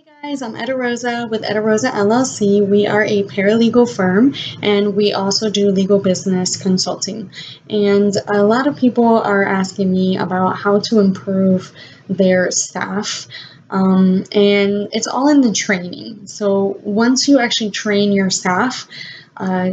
Hey guys, I'm Etta Rosa with Etta Rosa LLC. We are a paralegal firm and we also do legal business consulting. And a lot of people are asking me about how to improve their staff. And it's all in the training. So once you actually train your staff, uh,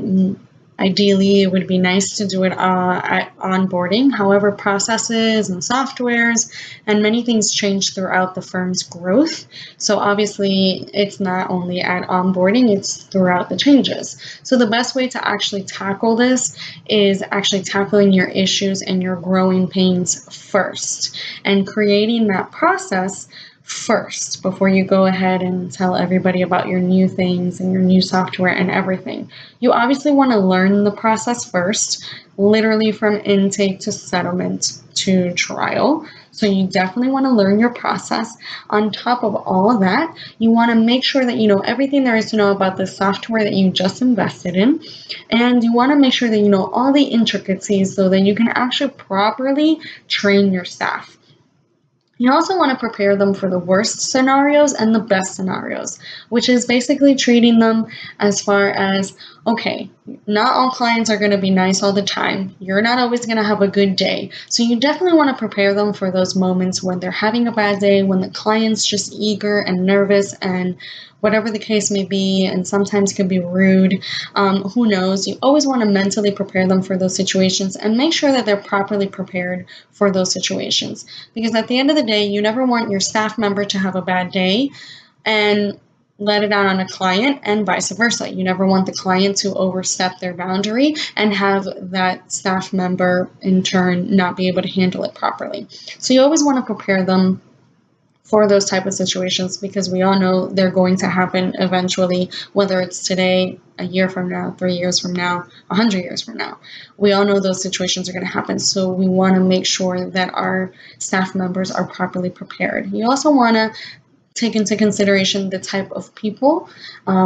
ideally, it would be nice to do it at onboarding. However, processes and softwares and many things change throughout the firm's growth. So obviously, it's not only at onboarding, it's throughout the changes. So the best way to actually tackle this is actually tackling your issues and your growing pains first and creating that process first before you go ahead and tell everybody about your new things and your new software and everything. You obviously want to learn the process first, literally from intake to settlement to trial. So you definitely want to learn your process. On top of all of that, you want to make sure that you know everything there is to know about the software that you just invested in. And you want to make sure that you know all the intricacies so that you can actually properly train your staff. You also want to prepare them for the worst scenarios and the best scenarios, which is basically treating them as far as okay, not all clients are going to be nice all the time. You're not always going to have a good day. So you definitely want to prepare them for those moments when they're having a bad day, when the client's just eager and nervous and whatever the case may be, and sometimes can be rude. Who knows? You always want to mentally prepare them for those situations and make sure that they're properly prepared for those situations. Because at the end of the day, you never want your staff member to have a bad day and let it out on a client and vice versa. You never want the client to overstep their boundary and have that staff member in turn not be able to handle it properly. So you always want to prepare them for those type of situations because we all know they're going to happen eventually, whether it's today, a year from now, 3 years from now, 100 years from now. We all know those situations are going to happen. So we want to make sure that our staff members are properly prepared. You also want to take into consideration the type of people,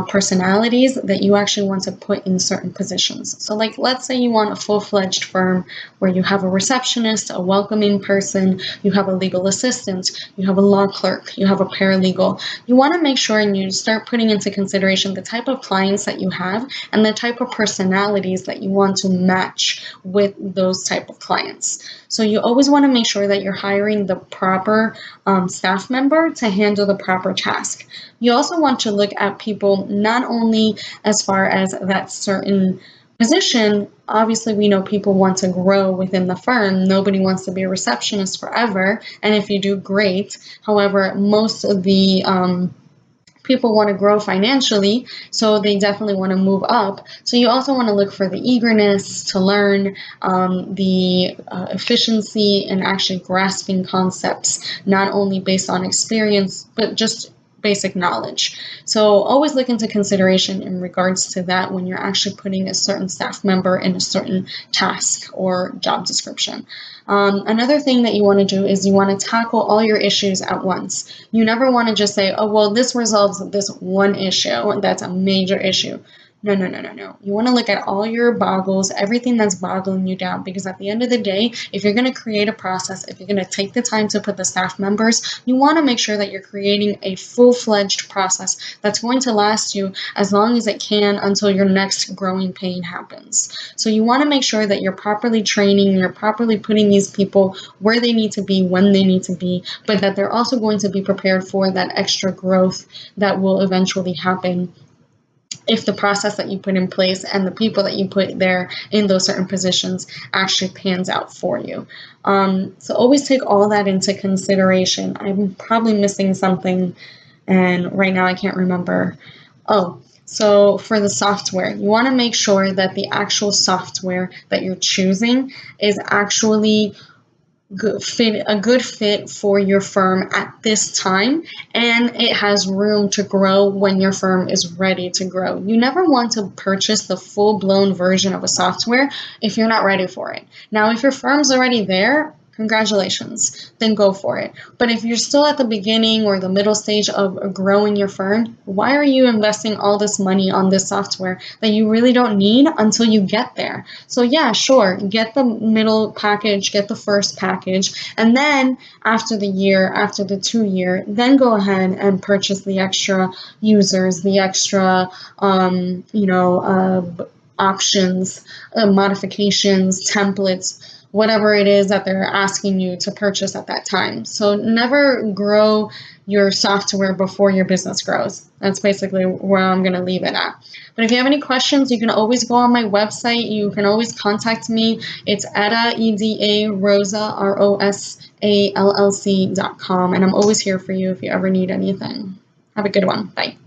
personalities that you actually want to put in certain positions. So, like, let's say you want a full fledged firm where you have a receptionist, a welcoming person, you have a legal assistant, you have a law clerk, you have a paralegal. You want to make sure and you start putting into consideration the type of clients that you have and the type of personalities that you want to match with those type of clients. So you always want to make sure that you're hiring the proper staff member to handle the proper task. You also want to look at people not only as far as that certain position. Obviously, we know people want to grow within the firm. Nobody wants to be a receptionist forever. And if you do, great. However, most of the people want to grow financially, so they definitely want to move up. So you also want to look for the eagerness to learn, the efficiency and actually grasping concepts, not only based on experience, but just basic knowledge. So always look into consideration in regards to that when you're actually putting a certain staff member in a certain task or job description. Another thing that you want to do is you want to tackle all your issues at once. You never want to just say, oh, well, this resolves this one issue. That's a major issue. No, no, no, no, no. You want to look at all your boggles, everything that's boggling you down, because at the end of the day, if you're going to create a process, if you're going to take the time to put the staff members, you want to make sure that you're creating a full-fledged process that's going to last you as long as it can until your next growing pain happens. So you want to make sure that you're properly training, you're properly putting these people where they need to be, when they need to be, but that they're also going to be prepared for that extra growth that will eventually happen if the process that you put in place and the people that you put there in those certain positions actually pans out for you. So always take all that into consideration. I'm probably missing something, and right now I can't remember. Oh, so for the software, you want to make sure that the actual software that you're choosing is actually a good fit for your firm at this time, and it has room to grow when your firm is ready to grow. You never want to purchase the full-blown version of a software if you're not ready for it. Now, if your firm's already there, congratulations, then go for it. But if you're still at the beginning or the middle stage of growing your firm, why are you investing all this money on this software that you really don't need until you get there? So yeah, sure, get the middle package, get the first package, and then after the year, after the 2 year, then go ahead and purchase the extra users, the extra, options, modifications, templates, whatever it is that they're asking you to purchase at that time. So never grow your software before your business grows. That's basically where I'm going to leave it at. But if you have any questions, you can always go on my website. You can always contact me. It's Eda, EDA, Rosa, ROSALLC.com. And I'm always here for you if you ever need anything. Have a good one. Bye.